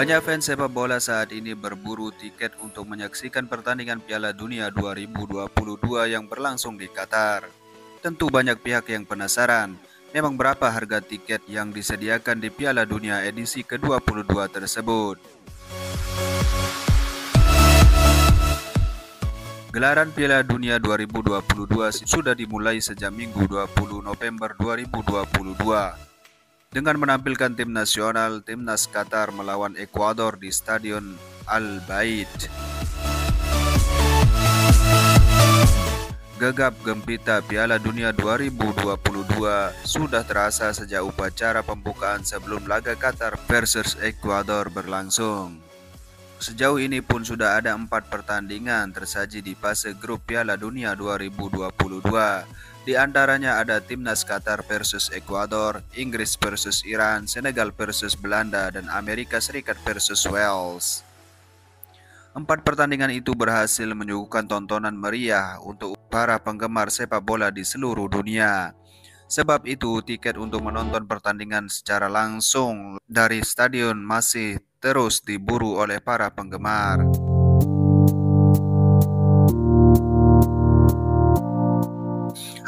Banyak fans sepak bola saat ini berburu tiket untuk menyaksikan pertandingan Piala Dunia 2022 yang berlangsung di Qatar. Tentu banyak pihak yang penasaran, memang berapa harga tiket yang disediakan di Piala Dunia edisi ke-22 tersebut. Gelaran Piala Dunia 2022 sudah dimulai sejak Minggu 20 November 2022. Dengan menampilkan tim nasional, timnas Qatar melawan Ekuador di Stadion Al Bayt. Gegap gempita Piala Dunia 2022 sudah terasa sejak upacara pembukaan sebelum laga Qatar versus Ekuador berlangsung. Sejauh ini pun sudah ada 4 pertandingan tersaji di fase grup Piala Dunia 2022. Di antaranya ada timnas Qatar versus Ekuador, Inggris versus Iran, Senegal versus Belanda, dan Amerika Serikat versus Wales. 4 pertandingan itu berhasil menyuguhkan tontonan meriah untuk para penggemar sepak bola di seluruh dunia. Sebab itu, tiket untuk menonton pertandingan secara langsung dari stadion masih terus diburu oleh para penggemar.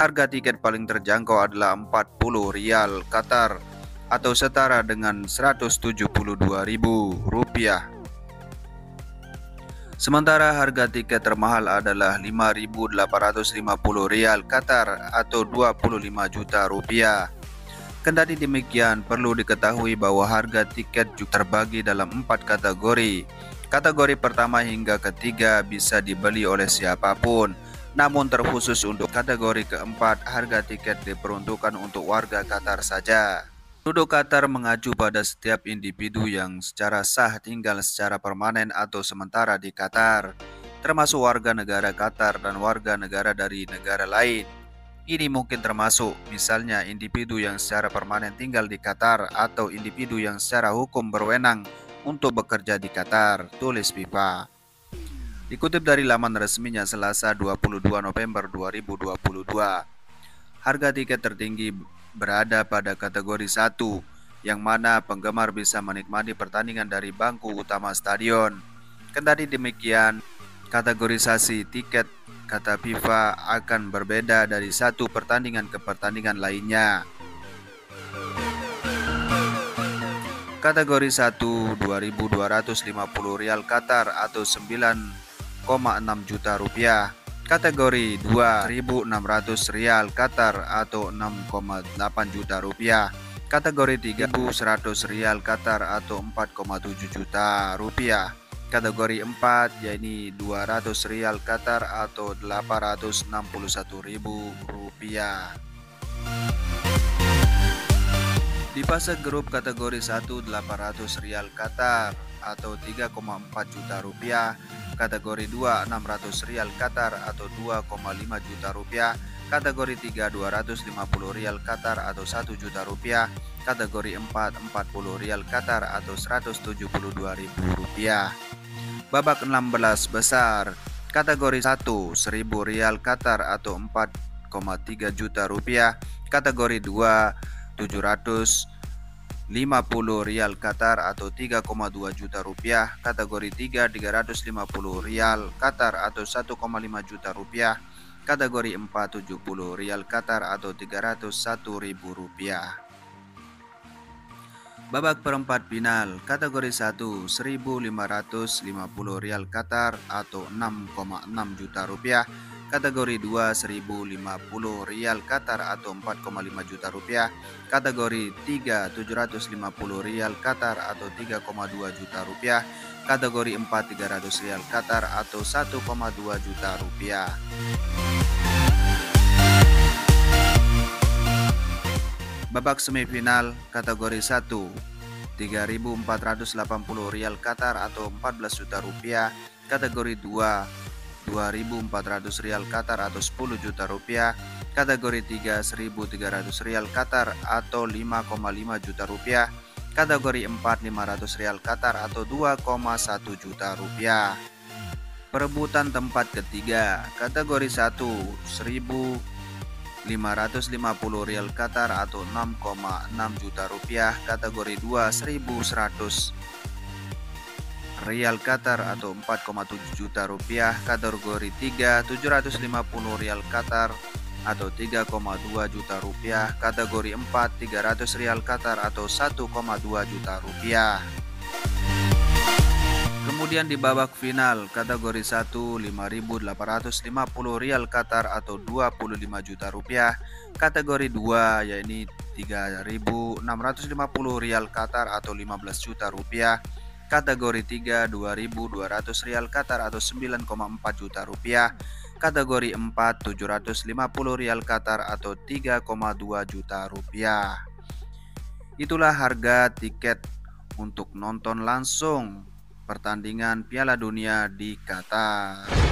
Harga tiket paling terjangkau adalah 40 rial Qatar atau setara dengan Rp172.000. Sementara harga tiket termahal adalah 5.850 rial Qatar atau 25 juta rupiah. Kendati demikian, perlu diketahui bahwa harga tiket juga terbagi dalam 4 kategori. Kategori pertama hingga ketiga bisa dibeli oleh siapapun. Namun terkhusus untuk kategori keempat, harga tiket diperuntukkan untuk warga Qatar saja. Penduduk Qatar mengacu pada setiap individu yang secara sah tinggal secara permanen atau sementara di Qatar, termasuk warga negara Qatar dan warga negara dari negara lain. Ini mungkin termasuk misalnya individu yang secara permanen tinggal di Qatar atau individu yang secara hukum berwenang untuk bekerja di Qatar, tulis FIFA. Dikutip dari laman resminya Selasa 22 November 2022, harga tiket tertinggi berada pada kategori 1, yang mana penggemar bisa menikmati pertandingan dari bangku utama stadion. Kendati demikian, kategorisasi tiket kata FIFA akan berbeda dari satu pertandingan ke pertandingan lainnya. Kategori 1, 2.250 rial Qatar atau 9,6 juta rupiah. Kategori 2, 1.600 rial Qatar atau 6,8 juta rupiah. Kategori 3, 1.100 rial Qatar atau 4,7 juta rupiah. Kategori 4, yaitu 200 rial Qatar atau 861.000 rupiah. Di fase grup kategori 1, 800 rial Qatar atau 3,4 juta rupiah. Kategori 2, 600 rial Qatar atau 2,5 juta rupiah. Kategori 3, 250 rial Qatar atau 1 juta rupiah. Kategori 4, 40 rial Qatar atau 172.000 rupiah. Babak 16 besar. Kategori 1, 1.000 rial Qatar atau 4,3 juta rupiah. Kategori 2, 750 rial Qatar atau 3,2 juta rupiah. Kategori 3, 350 rial Qatar atau 1,5 juta rupiah. Kategori 4, 70 rial Qatar atau 301.000 rupiah. Babak perempat final. Kategori 1, 1.550 rial Qatar atau 6,6 juta rupiah. Kategori 2, 1.050 rial Qatar atau 4,5 juta rupiah. Kategori 3, 750 rial Qatar atau 3,2 juta rupiah. Kategori 4, 300 rial Qatar atau 1,2 juta rupiah. Babak semifinal. Kategori 1, 3.480 rial Qatar atau 14 juta rupiah. Kategori 2, 2.400 rial Qatar atau 10 juta rupiah. Kategori 3, 1.300 rial Qatar atau 5,5 juta rupiah. Kategori 4, 500 rial Qatar atau 2,1 juta rupiah. Perebutan tempat ketiga. Kategori 1, 1.550 rial Qatar atau 6,6 juta rupiah. Kategori 2, 1.100 rial Qatar atau 4,7 juta rupiah. Kategori 3 750 rial Qatar atau 3,2 juta rupiah. Kategori 4 300 rial Qatar atau 1,2 juta rupiah. Kemudian di babak final kategori 1 5.850 rial Qatar atau 25 juta rupiah. Kategori 2 yaitu 3.650 rial Qatar atau 15 juta rupiah. Kategori 3 2.200 rial Qatar atau 9,4 juta rupiah. Kategori 4 750 rial Qatar atau 3,2 juta rupiah. Itulah harga tiket untuk nonton langsung pertandingan Piala Dunia di Qatar.